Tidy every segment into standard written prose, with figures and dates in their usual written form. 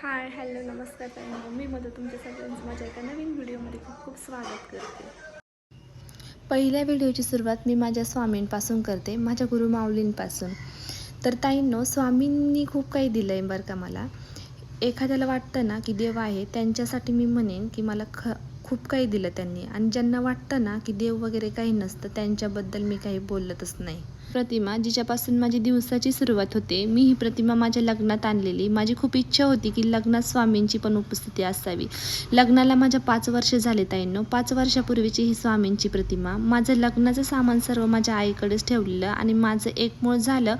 Hi hello नमस्कार ताईंनो, मी मधू तुमच्या सगळ्यांचं माझ्या एका नवीन व्हिडिओमध्ये खूप खूप स्वागत करते। पहिल्या व्हिडिओची सुरुवात मी माझ्या स्वामींपासून करते, माझ्या गुरुमाऊलींपासून। तर ताईंनो, स्वामींनी खूप काही दिलं आहे बरं का मला। एखाद्याला वाटतं ना की देव आहे, त्यांच्यासाठी मी म्हणेन की मला खूप काही दिलं त्यांनी, आणि ज्यांना वाटतं ना की देव वगैरे काही नसतं त्यांच्याबद्दल मी काही बोलतच नाही। प्रतिमा जिच्यापासून माझी दिवसाची सुरुवात होते, मी ही प्रतिमा माझ्या लग्नात आणलेली। माझी खूप इच्छा होती की लग्नात स्वामींची पण उपस्थिती असावी। लग्नाला माझ्या 5 वर्ष झाले ताईंनो। 5 वर्षापूर्वीची ही स्वामींची प्रतिमा। माझं लग्नाचं सामान सर्व माझ्या आईकडेच ठेवलेलं, आणि माझं एक मूळ झालं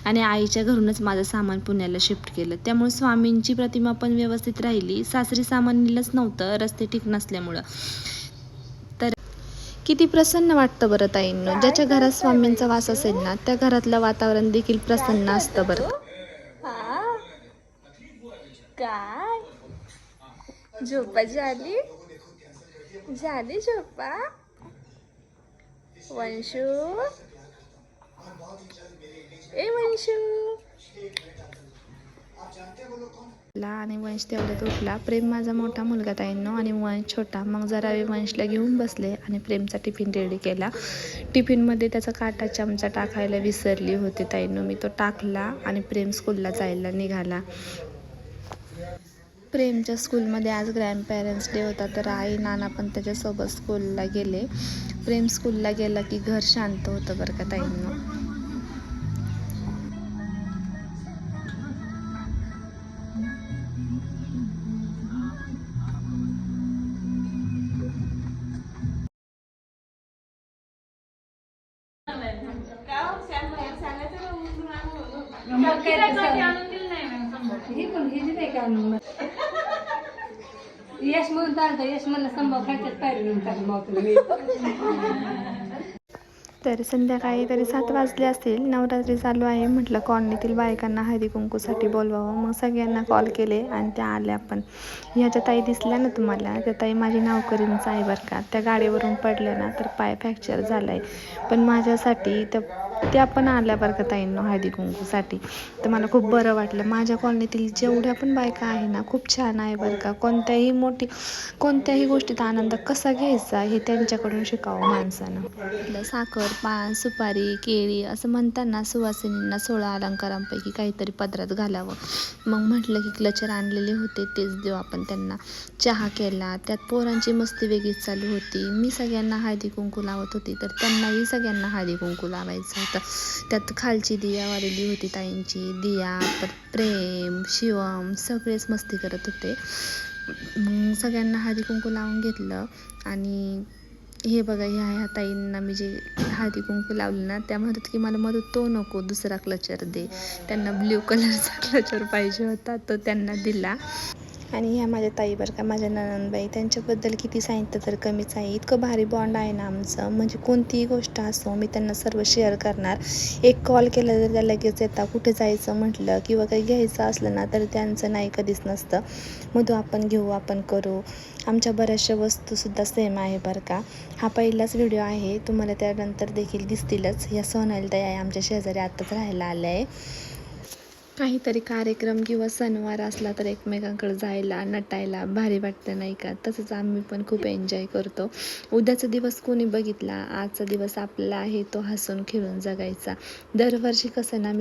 आणि आईच्या घरूनच माझं सामान पुण्याला शिफ्ट केलं। त्यामुळे स्वामींची प्रतिमा पण व्यवस्थित राहिली। सासरी सामान नेलंच नव्हतं, रस्ते ठीक नसल्यामुळं। तर किती प्रसन्न वाटतं बरं ताईंनो। ज्याच्या घरात स्वामींचा वास असेल ना, त्या घरातलं वातावरण देखील प्रसन्न असतं बरं। काय झोपा झाली झाली झोपा वंशू, ए वंशू। आणि वंश तेवढ्यात उठला। प्रेम माझा मोठा मुलगा ताईंनो, आणि वंश छोटा। मग जरा वंशला घेऊन बसले आणि प्रेमचा टिफिन रेडी केला। टिफिनमध्ये त्याचा काटा चमचा टाकायला विसरली होती ताईंनो, मी तो टाकला आणि प्रेम स्कूलला जायला निघाला। प्रेमच्या स्कूलमध्ये आज ग्रँडपेरेंट्स डे होता, तर आई नाना पण त्याच्यासोबत स्कूलला गेले। प्रेम स्कूलला गेला की घर शांत होतं बरं का ताईंनो। यश म्हणून चालतं, यश म्हणलं संभाव खायच्याच पाहिजे। तर संध्याकाळी तरी 7 वाजले असतील, नवरात्री चालू आहे। म्हटलं कॉलनीतील बायकांना हळदी कुंकूसाठी बोलवावं। मग सगळ्यांना कॉल केले आणि त्या आल्या पण। ह्या ज्या ताई दिसल्या ना तुम्हाला, त्या ताई माझी नावकरींच आहे बरं का। त्या गाडीवरून पडल्या ना तर पाय फ्रॅक्चर झाला आहे, पण माझ्यासाठी त्या पण आल्या बरं का ताईंनो हळदी कुंकूसाठी। तर मला खूप बरं वाटलं। माझ्या कॉलनीतील जेवढ्या पण बायका आहे ना, खूप छान आहे बरं का। कोणत्याही गोष्टीत आनंद कसा घ्यायचा हे त्यांच्याकडून शिकावं माणसानं। साखर, पान, सुपारी, केळी असं म्हणताना सुवासिनींना 16 अलंकारांपैकी काहीतरी पदरात घालावं। मग म्हटलं की क्लचर आणलेले होते तेच देऊ आपण त्यांना। चहा केला, त्यात पोरांची मस्ती वेगळीच चालू होती। मी सगळ्यांना हळदी कुंकू लावत होती, तर त्यांनाही सगळ्यांना हळदी कुंकू लावायचं होतं। त्यात खालची दिया वाढली होती ताईंची। दिया, प्रेम, शिवम सगळेच मस्ती करत होते। मग सगळ्यांना हळदी कुंकू लावून घेतलं, आणि हे बघा ह्या ताईंना मी जे हळदी कुंकू लावलं ना, त्या म्हणतात की मला मधू तो नको, दुसरा क्लचर दे। त्यांना ब्ल्यू कलरचा क्लचर पाहिजे होता, तो त्यांना दिला। आणि ह्या माझ्या ताई बरं का, माझ्या ननंदबाई। त्यांच्याबद्दल किती सांगितलं तर कमीच आहे। इतकं भारी बॉन्ड आहे ना आमचं, म्हणजे कोणतीही गोष्ट असो मी त्यांना सर्व शेअर करणार। एक कॉल केला तर त्या लगेच येतात। कुठे जायचं म्हटलं किंवा काही घ्यायचं असलं ना, तर त्यांचं नाही कधीच नसतं। मधू आपण घेऊ, आपण करू। आमच्या बऱ्याचशा वस्तूसुद्धा सेम आहे बरं का। हा पहिलाच व्हिडिओ आहे, तुम्हाला त्यानंतर देखील दिसतीलच। या सोनाली ताई आहे आमच्या शेजारी, आत्ताच राहायला आल्या आहे। काहीतरी कार्यक्रम किंवा सणवार असला तर एकमेकांकडे जायला नटायला भारी वाटतं नाही का। तसंच आम्ही पण खूप एन्जॉय करतो। उद्याचा दिवस कोणी बघितला, आजचा दिवस आपला आहे तो हसून खेळून जगायचा। दरवर्षी कसं ना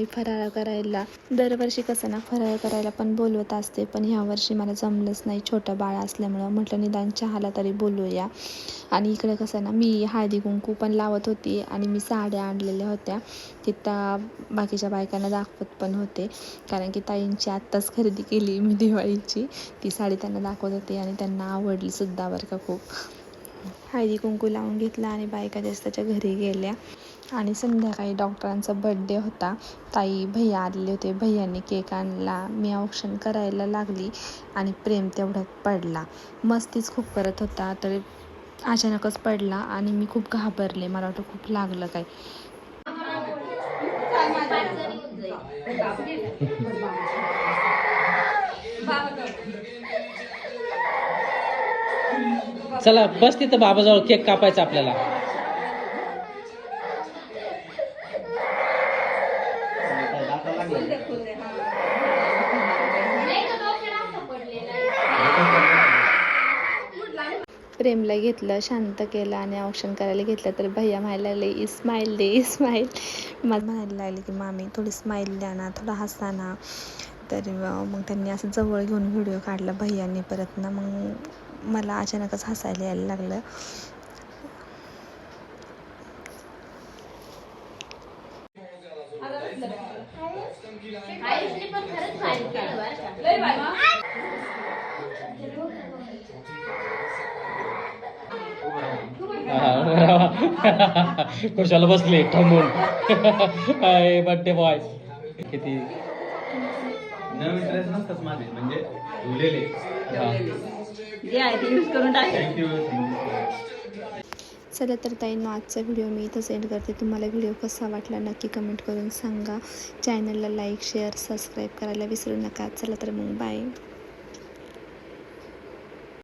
फराळ करायला पण बोलवत असते, पण ह्या वर्षी मला जमलंच नाही छोटं बाळ असल्यामुळं। म्हटलं निदान चहाला तरी बोलूया। आणि इकडे कसं ना, मी हळदी कुंकू पण लावत होती, आणि मी साड्या आणलेल्या होत्या तिथं बाकीच्या बायकांना दाखवत पण होते, कारण की ताईंची आत्ताच खरेदी केली मी दिवाळीची। ती साडी त्यांना दाखवत होते आणि त्यांना आवडली सुद्धा बरं का खूप। हळदी कुंकू लावून घेतला आणि बायका त्याच्या घरी गेल्या। आणि संध्याकाळी डॉक्टरांचा बर्थडे होता। ताई भैया आलेले होते, भैयांनी केक आणला। मी औक्षण करायला लागली आणि प्रेम तेवढ्यात पडला। मस्तीच खूप करत होता, तर अचानकच पडला आणि मी खूप घाबरले। मला वाटतं खूप लागलं काय। चला बस तिथं बाबाजवळ केक कापायचा आपल्याला। प्रेमला घेतलं, शांत केलं आणि औक्षण करायला घेतलं तर भैया म्हणायला लागले इस्माईल दे इस्माईल. मला म्हणायला लागले की मामी थोडी स्माईल द्या ना, थोडा हसा ना. तर मग त्यांनी असं जवळ घेऊन व्हिडिओ काढला भैयांनी परत ना. मग मला अचानकच हसायला यायला लागलं. खुशाला बसले थांबून. बर्थडे बॉय किती नवीन ड्रेस नसतात माझे म्हणजे धुलेले. जे आहे ते यूज करून टाक. थँक्यू. चला तर ताईंनो, आजचा व्हिडिओ मी इथं सेंड करते. तुम्हाला व्हिडिओ कसा वाटला नक्की कमेंट करून सांगा. चॅनलला लाईक शेअर सबस्क्राईब करायला विसरू नका. चला तर मग बाय.